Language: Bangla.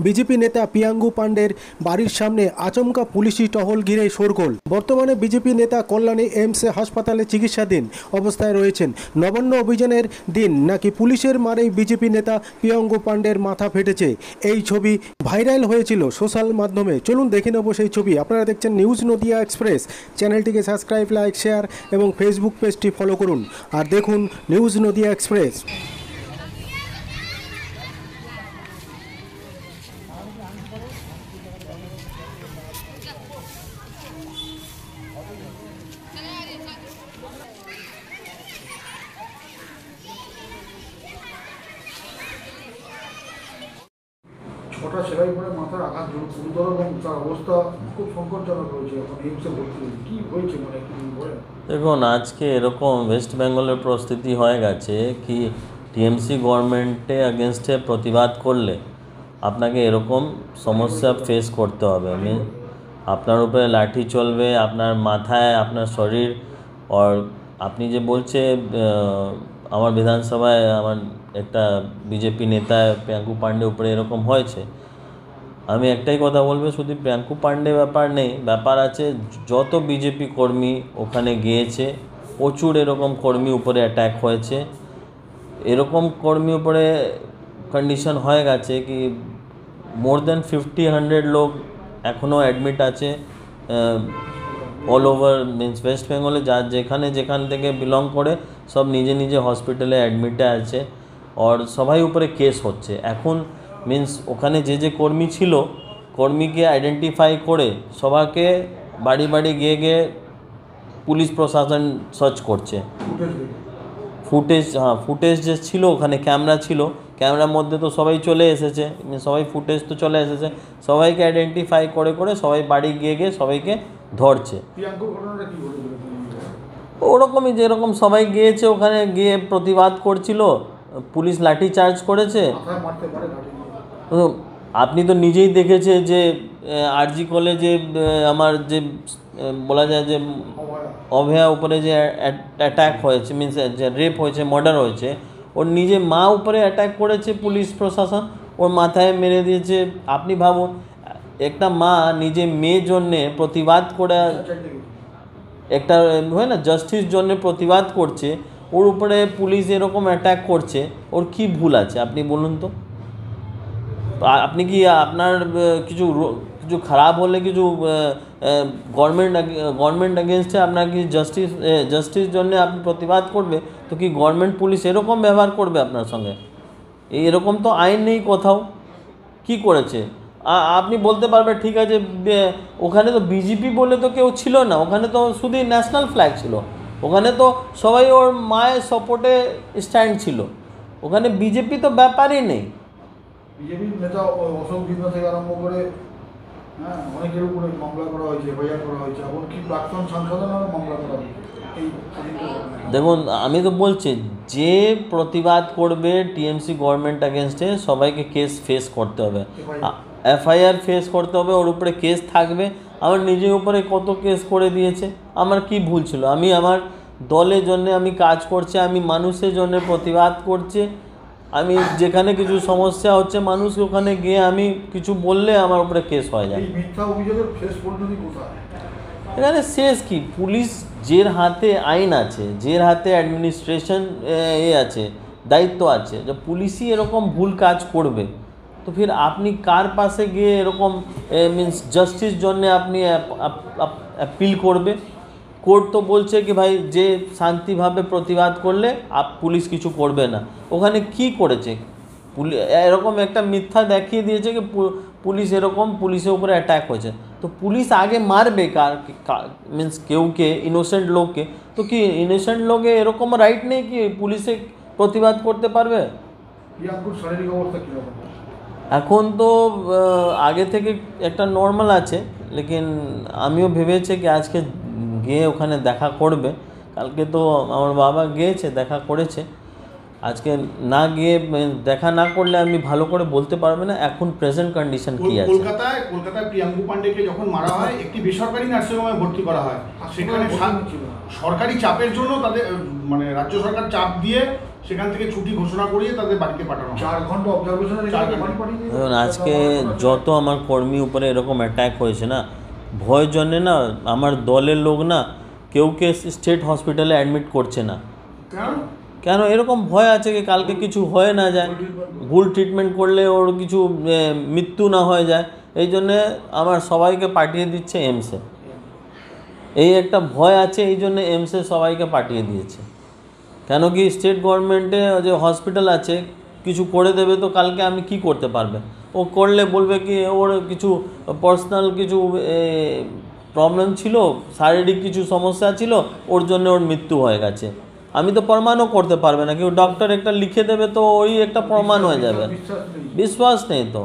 বিজেপি নেতা পিয়াঙ্গু পান্ডের বাড়ির সামনে আচমকা পুলিশি টহল ঘিরে শোরগোল। বর্তমানে বিজেপি নেতা কল্যাণী এইমসে হাসপাতালে চিকিৎসাধীন অবস্থায় রয়েছেন। নবান্ন অভিযানের দিন নাকি পুলিশের মারেই বিজেপি নেতা পিয়াঙ্গু পান্ডের মাথা ফেটেছে। এই ছবি ভাইরাল হয়েছিল সোশ্যাল মাধ্যমে। চলুন দেখে নেব সেই ছবি। আপনারা দেখছেন নিউজ নদিয়া এক্সপ্রেস। চ্যানেলটিকে সাবস্ক্রাইব, লাইক, শেয়ার এবং ফেসবুক পেজটি ফলো করুন আর দেখুন নিউজ নদিয়া এক্সপ্রেস। ছটা সেলাই করে মাথার আঘাত গুরুতর এবং তার অবস্থা খুব সংকটজনক রয়েছে। এখন এইমসে ভর্তি কি হয়েছে মানে কি বলেন? দেখুন, আজকে এরকম ওয়েস্ট বেঙ্গলের পরিস্থিতি হয়ে গেছে কি টিএমসি গভর্নমেন্টে আগেনস্টে প্রতিবাদ করলে আপনাকে এরকম সমস্যা ফেস করতে হবে। আপনার উপরে লাঠি চলবে, আপনার মাথায়, আপনার শরীর। আর আপনি যে বলছে আমার বিধানসভায় আমার একটা বিজেপি নেতা পিয়াঙ্কু পান্ডে উপরে এরকম হয়েছে, আমি একটাই কথা বলবো, শুধু পিয়াঙ্কু পান্ডে ব্যাপার নেই, ব্যাপার আছে যত বিজেপি কর্মী ওখানে গিয়েছে, প্রচুর এরকম কর্মী উপরে অ্যাট্যাক হয়েছে। এরকম কর্মী উপরে কন্ডিশন হয়ে গেছে কি মোর দেন 50-100 লোক এখনও অ্যাডমিট আছে অল ওভার মিন্স ওয়েস্ট বেঙ্গলে। যেখান থেকে বিলং করে সব নিজে নিজে হসপিটালে অ্যাডমিটে আছে। আর সবাই উপরে কেস হচ্ছে এখন। মিন্স ওখানে যে কর্মী ছিল, কর্মীকে আইডেন্টিফাই করে সবাইকে বাড়ি বাড়ি গিয়ে পুলিশ প্রশাসন সার্চ করছে। ফুটেজ যে ছিল, ওখানে ক্যামেরা ছিল, ক্যামেরার মধ্যে তো সবাই চলে এসেছে, সবাই ফুটেজ তো চলে এসেছে, সবাইকে আইডেন্টিফাই করে সবাই বাড়ি গিয়ে সবাইকে ধরছে। ওরকমই যেরকম সবাই গিয়েছে, ওখানে গিয়ে প্রতিবাদ করছিল, পুলিশ লাঠি চার্জ করেছে। আপনি তো নিজেই দেখেছে যে আরজি কলেজে আমার যে বলা যায় যে অভয়া উপরে যে অ্যাটাক হয়েছে, মিনস যে রেপ হয়েছে, মার্ডার হয়েছে, ওর নিজে মা উপরে অ্যাটাক করেছে পুলিশ প্রশাসন, ওর মাথায় মেরে দিয়েছে। আপনি ভাবুন, একটা মা নিজে মেয়ের জন্যে প্রতিবাদ করে, একটা হয় না জাস্টিস জন্য প্রতিবাদ করছে, ওর উপরে পুলিশ এরকম অ্যাটাক করছে, ওর কি ভুল আছে আপনি বলুন তো? আপনি কি আপনার কিছু খারাপ হলে কিছু গভর্নমেন্ট এগেনস্টে আপনার কি জাস্টিস জন্য আপনি প্রতিবাদ করবে, তো কি গভর্নমেন্ট পুলিশ এরকম ব্যবহার করবে আপনার সঙ্গে? এরকম তো আইন নেই কোথাও। কি করেছে আপনি বলতে পারবেন ঠিক আছে, ওখানে তো বিজেপি বলে তো কেউ ছিল না, ওখানে তো শুধুই ন্যাশনাল ফ্ল্যাগ ছিল, ওখানে তো সবাই ওর মায়ের সাপোর্টে স্ট্যান্ড ছিল, ওখানে বিজেপি তো ব্যাপারই নেই। বিজেপির নেতা অশোক বিন্দু থেকে আরম্ভ করে অনেকের উপরে মামলা করা হয়েছে, এফআইআর করা হয়েছে, এমনকি প্রাক্তন সাংসদেরও মামলা করা হয়েছে। দেখুন, আমি তো বলছি যে প্রতিবাদ করবে টিএমসি গভর্নমেন্ট এগেনস্টে সবাইকে কেস ফেস করতে হবে, এফআইআর ফেস করতে হবে, ওর উপরে কেস থাকবে। আমার নিজের উপরে কত কেস করে দিয়েছে, আমার কি ভুল ছিল? আমি আমার দলের জন্য আমি কাজ করছি, আমি মানুষের জন্য প্রতিবাদ করছি। আমি যেখানে কিছু সমস্যা হচ্ছে মানুষ ওখানে গিয়ে আমি কিছু বললে আমার উপরে কেস হয়ে যায়। এখানে শেষ কি? পুলিশ যের হাতে আইন আছে, যের হাতে অ্যাডমিনিস্ট্রেশন আছে, দায়িত্ব আছে, যে পুলিশই এরকম ভুল কাজ করবে, তো ফির আপনি কার পাশে গিয়ে এরকম মিন্স জাস্টিস জন্যে আপনি অ্যাপিল করবে? কোর্ট তো বলছে কি ভাই যে শান্তিভাবে প্রতিবাদ করলে পুলিশ কিছু করবে না। ওখানে কি করেছে? এরকম একটা মিথ্যা দেখিয়ে দিয়েছে কি পুলিশ এরকম, পুলিশের উপরে অ্যাটাক হয়েছে, তো পুলিশ আগে মারবে মিন্স কেউকে, ইনোসেন্ট লোককে। তো কি ইনোসেন্ট লোকে এরকম রাইট নেই কি পুলিশে প্রতিবাদ করতে পারবে? শারীরিক অবস্থা কীরকম এখন? তো আগে থেকে একটা নর্মাল আছে, লেকিন আমিও ভেবেছি কি আজকে গিয়ে ওখানে দেখা করবে। কালকে তো আমার বাবা গিয়েছে, দেখা করেছে। আজকে না গিয়ে দেখা না করলে আমি ভালো করে বলতে পারবো না এখন প্রেজেন্ট কন্ডিশন কি আছে। কলকাতায় প্রিয়াঙ্কু পান্ডেকে যখন মারা হয় একটি বেসরকারি নার্সিংহোমে ভর্তি করা হয়। সেখানে সরকারি চাপের জন্য তাদের মানে রাজ্য সরকার চাপ দিয়ে সেখান থেকে ছুটি ঘোষণা করিয়ে তাদের বাড়িতে পাঠানো হয়। 4 ঘন্টা অবজারভেশনে রেখে 4 ঘন্টা। বাড়ি পাঠিয়ে দিয়ে দেখুন আজকে যত আমার কর্মী উপরে এরকম অ্যাটাক হয়েছে না, ভয়ের জন্যে না আমার দলের লোক না কেউ স্টেট হসপিটালে অ্যাডমিট করছে না। কেন কেন? এরকম ভয় আছে কি কালকে কিছু হয়ে না যায়, ভুল ট্রিটমেন্ট করলে ওর কিছু মৃত্যু না হয়ে যায়, এই জন্যে আমার সবাইকে পাঠিয়ে দিচ্ছে এমসে। এই একটা ভয় আছে, এই জন্য এমসে সবাইকে পাঠিয়ে দিয়েছে। কেন কি স্টেট গভর্নমেন্টে যে হসপিটাল আছে কিছু করে দেবে তো কালকে আমি কি করতে পারবে? ও করলে বলবে কি ওর কিছু পার্সোনাল কিছু প্রবলেম ছিল, শারীরিক কিছু সমস্যা ছিল, ওর জন্য ওর মৃত্যু হয়ে গেছে। আমি তো প্রমাণও করতে পারবে না, কেউ ডক্টর একটা লিখে দেবে তো ওই একটা প্রমাণ হয়ে যাবে। বিশ্বাস নেই। বিশ্বাস নেই তো।